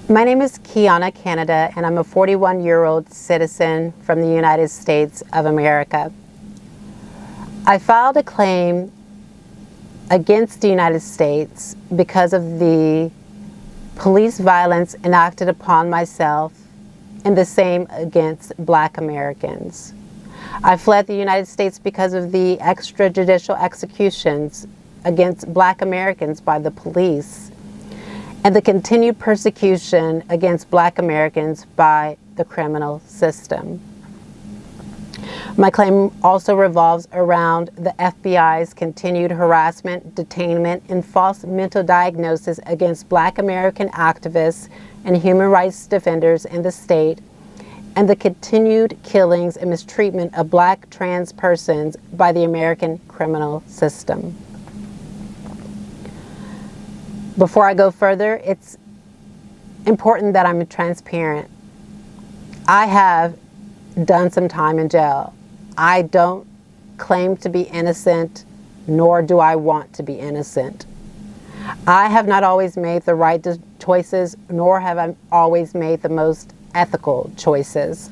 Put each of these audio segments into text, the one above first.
My name is Kiana Canada, and I'm a 41-year-old citizen from the United States of America. I filed a claim against the United States because of the police violence enacted upon myself and the same against Black Americans. I fled the United States because of the extrajudicial executions against Black Americans by the police and the continued persecution against Black Americans by the criminal system. My claim also revolves around the FBI's continued harassment, detainment, and false mental diagnosis against Black American activists and human rights defenders in the state, and the continued killings and mistreatment of Black trans persons by the American criminal system. Before I go further, it's important that I'm transparent. I have done some time in jail. I don't claim to be innocent, nor do I want to be innocent. I have not always made the right choices, nor have I always made the most ethical choices.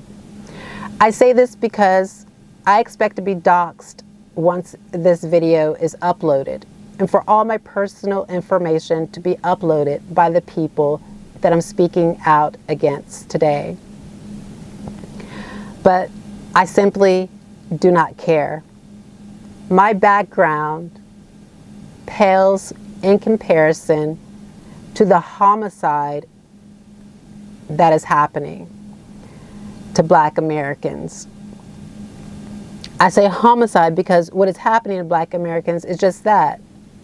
I say this because I expect to be doxxed once this video is uploaded, and for all my personal information to be uploaded by the people that I'm speaking out against today. But I simply do not care. My background pales in comparison to the homicide that is happening to Black Americans. I say homicide because what is happening to Black Americans is just that,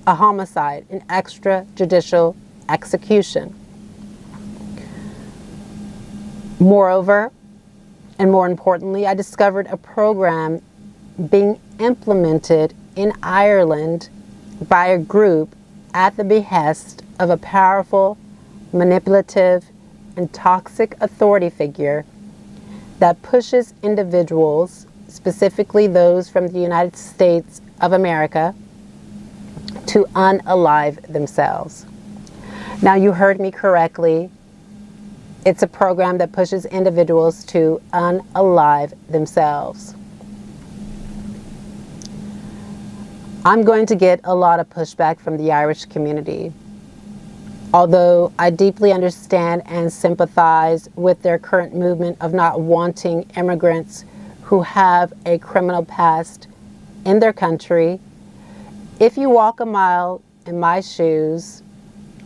a homicide, an extrajudicial execution. Moreover, and more importantly, I discovered a program being implemented in Ireland by a group at the behest of a powerful, manipulative, and toxic authority figure that pushes individuals, specifically those from the United States of America, to unalive themselves. Now, you heard me correctly. It's a program that pushes individuals to unalive themselves. I'm going to get a lot of pushback from the Irish community. Although I deeply understand and sympathize with their current movement of not wanting immigrants who have a criminal past in their country, if you walk a mile in my shoes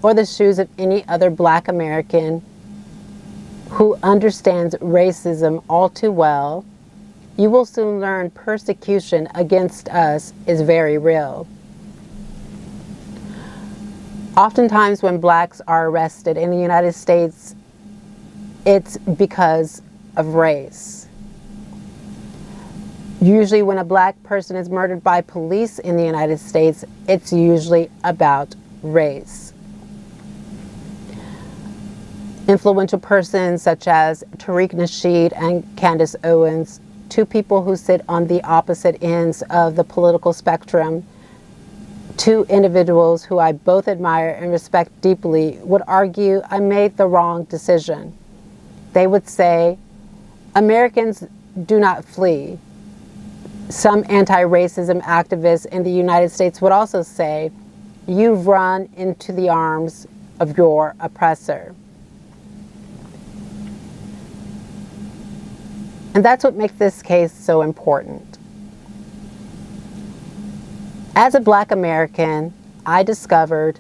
or the shoes of any other Black American who understands racism all too well, you will soon learn persecution against us is very real. Oftentimes when Blacks are arrested in the United States, it's because of race. Usually when a Black person is murdered by police in the United States, it's usually about race. Influential persons such as Tariq Nasheed and Candace Owens, two people who sit on the opposite ends of the political spectrum, two individuals who I both admire and respect deeply, would argue I made the wrong decision. They would say, Americans do not flee. Some anti-racism activists in the United States would also say, you've run into the arms of your oppressor. And that's what makes this case so important. As a Black American, I discovered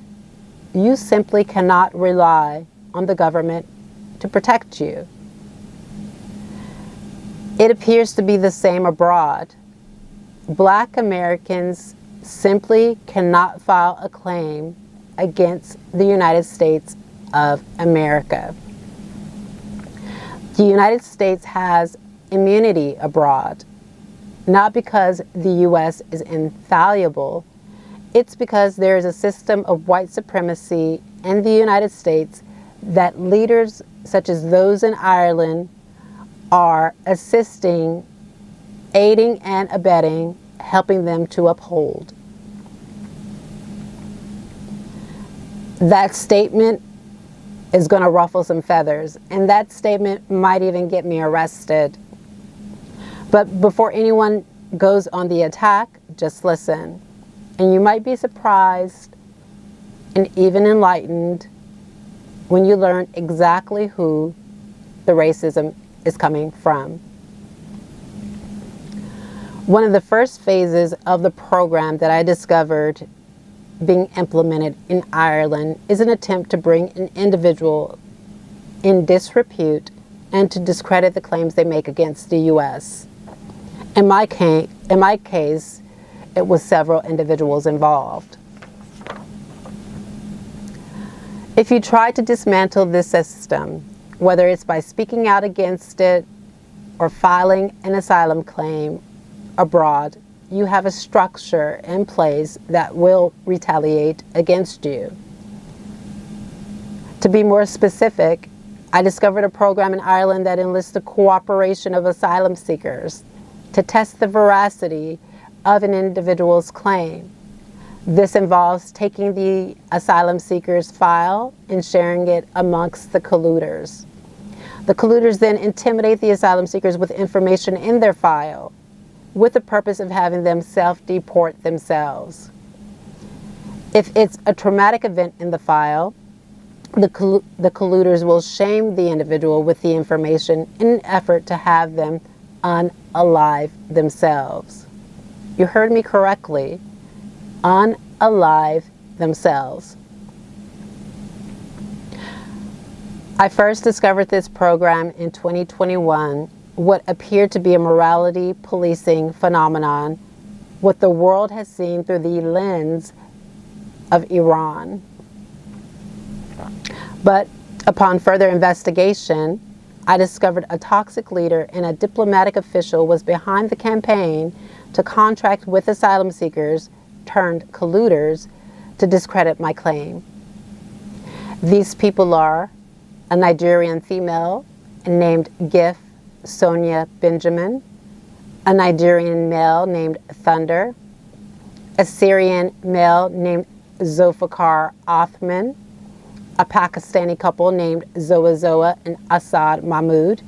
you simply cannot rely on the government to protect you. It appears to be the same abroad. Black Americans simply cannot file a claim against the United States of America. The United States has immunity abroad, not because the U.S. is infallible. It's because there is a system of white supremacy in the United States that leaders such as those in Ireland are assisting, aiding and abetting, helping them to uphold. That statement is going to ruffle some feathers, and that statement might even get me arrested. But before anyone goes on the attack, just listen. And you might be surprised and even enlightened when you learn exactly who the racism is coming from. One of the first phases of the program that I discovered being implemented in Ireland is an attempt to bring an individual in disrepute and to discredit the claims they make against the U.S. In my case, it was several individuals involved. If you try to dismantle this system, whether it's by speaking out against it or filing an asylum claim abroad, you have a structure in place that will retaliate against you. To be more specific, I discovered a program in Ireland that enlists the cooperation of asylum seekers to test the veracity of an individual's claim. This involves taking the asylum seeker's file and sharing it amongst the colluders. The colluders then intimidate the asylum seekers with information in their file, with the purpose of having them self-deport themselves. If it's a traumatic event in the file, the colluders will shame the individual with the information in an effort to have them unalive themselves. You heard me correctly. Unalive themselves. I first discovered this program in 2021, what appeared to be a morality policing phenomenon, what the world has seen through the lens of Iran. But upon further investigation, I discovered a toxic leader and a diplomatic official was behind the campaign to contract with asylum seekers turned colluders to discredit my claim. These people are a Nigerian female named Gif Sonia Benjamin, a Nigerian male named Thunder, a Syrian male named Zulfikar Othman, a Pakistani couple named Zoa and Asad Mahmood,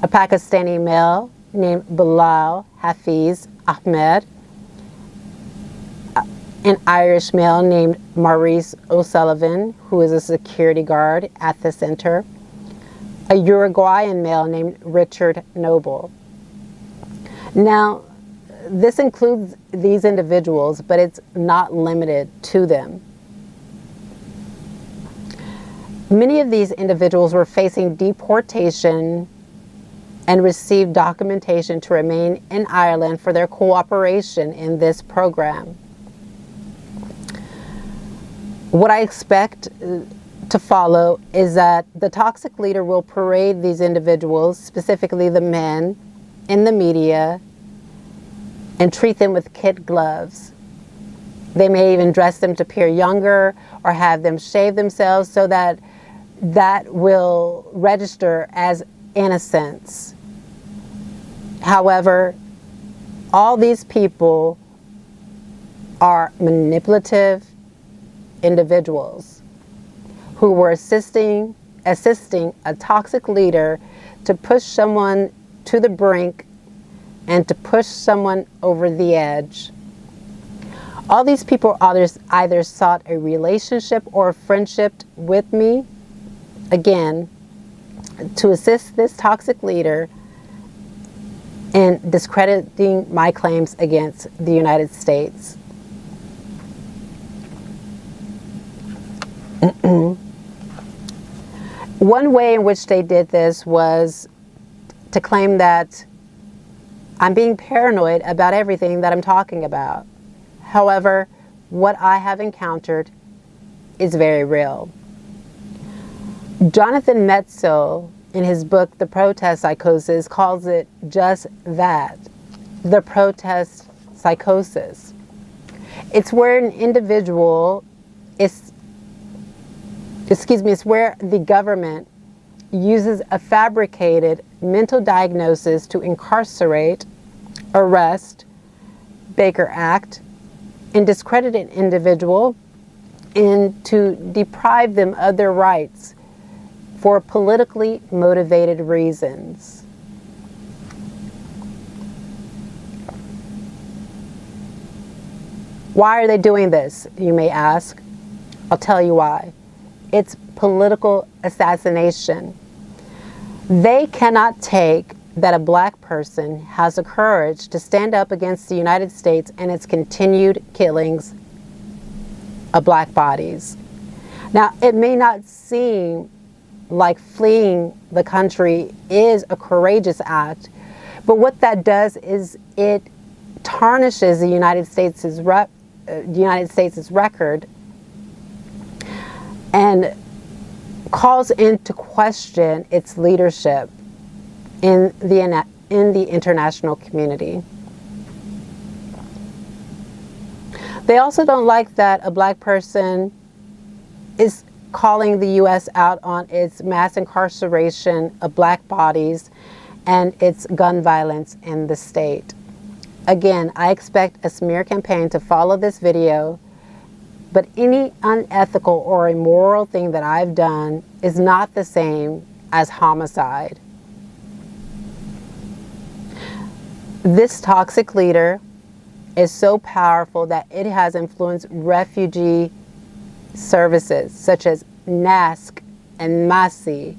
a Pakistani male named Bilal Hafiz Ahmed, an Irish male named Maurice O'Sullivan, who is a security guard at the center, a Uruguayan male named Richard Noble. Now, this includes these individuals, but it's not limited to them. Many of these individuals were facing deportation and received documentation to remain in Ireland for their cooperation in this program. What I expect to follow is that the toxic leader will parade these individuals, specifically the men, in the media and treat them with kid gloves. They may even dress them to appear younger or have them shave themselves so that will register as innocence. However, all these people are manipulative individuals who were assisting a toxic leader to push someone to the brink and to push someone over the edge. All these people either sought a relationship or a friendship with me, again, to assist this toxic leader in discrediting my claims against the United States. One way in which they did this was to claim that I'm being paranoid about everything that I'm talking about. However, what I have encountered is very real. Jonathan Metzl, in his book, The Protest Psychosis, calls it just that, the protest psychosis. It's where an individual it's where the government uses a fabricated mental diagnosis to incarcerate, arrest, Baker Act, and discredit an individual and to deprive them of their rights for politically motivated reasons. Why are they doing this, you may ask? I'll tell you why. It's political assassination. They cannot take that a black person has the courage to stand up against the United States and its continued killings of black bodies. Now, it may not seem like fleeing the country is a courageous act, but what that does is it tarnishes the United States' record and calls into question its leadership in the international community. They also don't like that a black person is calling the U.S. out on its mass incarceration of black bodies and its gun violence in the state. Again, I expect a smear campaign to follow this video, but any unethical or immoral thing that I've done is not the same as homicide. This toxic leader is so powerful that it has influenced refugee services such as NASC and MASI,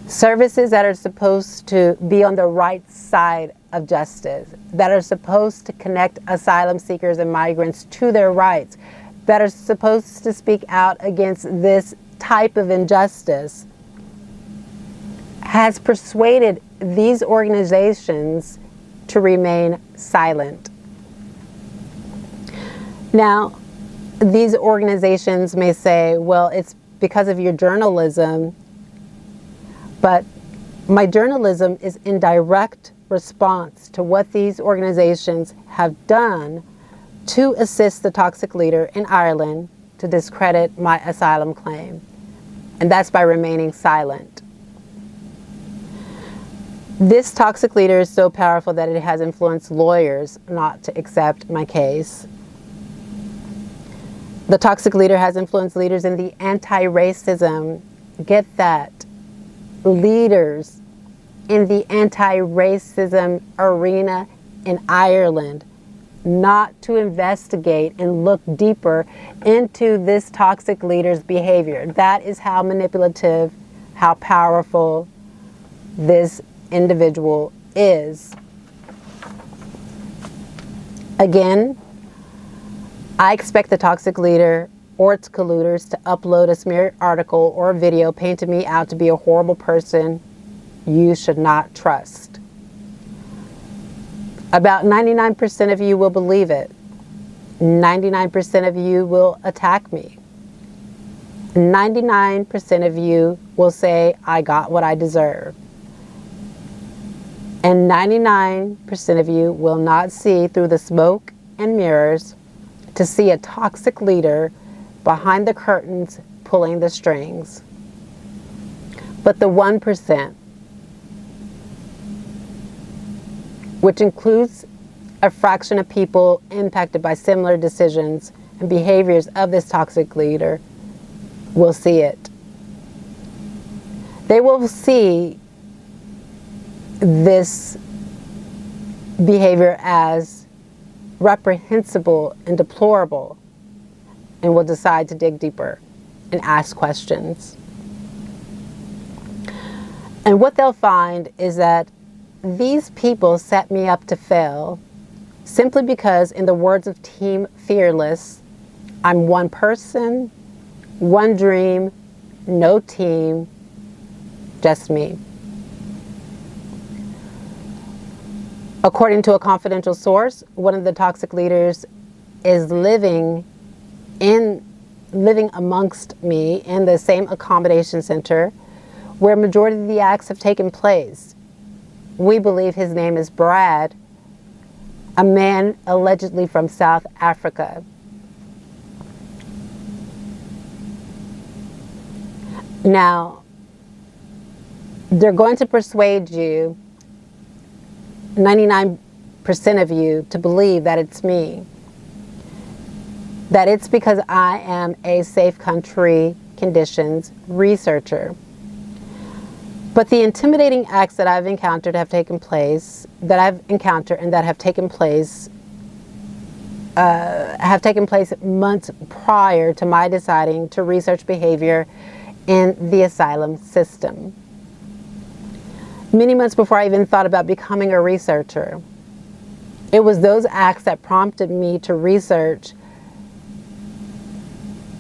services that are supposed to be on the right side of justice, that are supposed to connect asylum seekers and migrants to their rights, that are supposed to speak out against this type of injustice, has persuaded these organizations to remain silent. Now, these organizations may say, well, it's because of your journalism, but my journalism is in direct response to what these organizations have done to assist the toxic leader in Ireland to discredit my asylum claim, and that's by remaining silent. This toxic leader is so powerful that it has influenced lawyers not to accept my case. The toxic leader has influenced leaders in the anti-racism, get that, leaders in the anti-racism arena in Ireland not to investigate and look deeper into this toxic leader's behavior. That is how manipulative, how powerful this individual is. Again, I expect the toxic leader or its colluders to upload a smear article or video painting me out to be a horrible person you should not trust. About 99% of you will believe it. 99% of you will attack me. 99% of you will say, I got what I deserve. And 99% of you will not see through the smoke and mirrors to see a toxic leader behind the curtains pulling the strings. But the 1%, which includes a fraction of people impacted by similar decisions and behaviors of this toxic leader, will see it. They will see this behavior as reprehensible and deplorable, and will decide to dig deeper and ask questions. And what they'll find is that these people set me up to fail simply because, in the words of Team Fearless, I'm one person, one dream, no team, just me. According to a confidential source, one of the toxic leaders is living amongst me in the same accommodation center where majority of the acts have taken place. We believe his name is Brad, a man allegedly from South Africa. Now, they're going to persuade you, 99% of you, to believe that it's me. That it's because I am a safe country conditions researcher. But the intimidating acts that I've encountered have taken place, months prior to my deciding to research behavior in the asylum system. Many months before I even thought about becoming a researcher. It was those acts that prompted me to research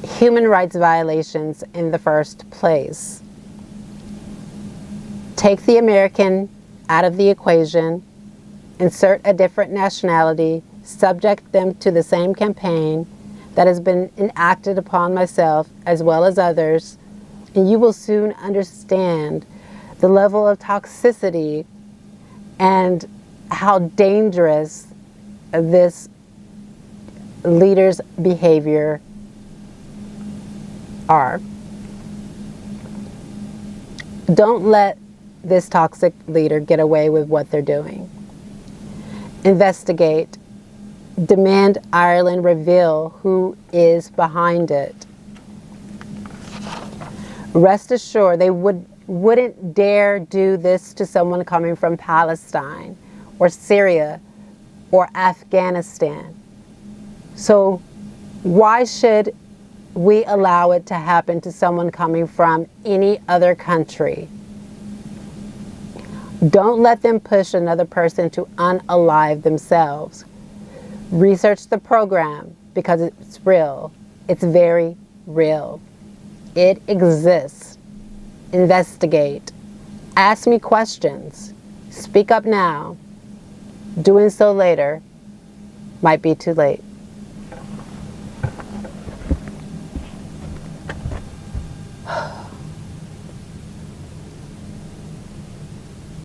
human rights violations in the first place. Take the American out of the equation, insert a different nationality, subject them to the same campaign that has been enacted upon myself as well as others, and you will soon understand the level of toxicity and how dangerous this leader's behavior are. Don't let this toxic leader get away with what they're doing. Investigate. Demand Ireland reveal who is behind it. Rest assured they wouldn't dare do this to someone coming from Palestine or Syria or Afghanistan. So why should we allow it to happen to someone coming from any other country? Don't let them push another person to unalive themselves. Research the program because it's real. It's very real. It exists. Investigate. Ask me questions. Speak up now. Doing so later might be too late.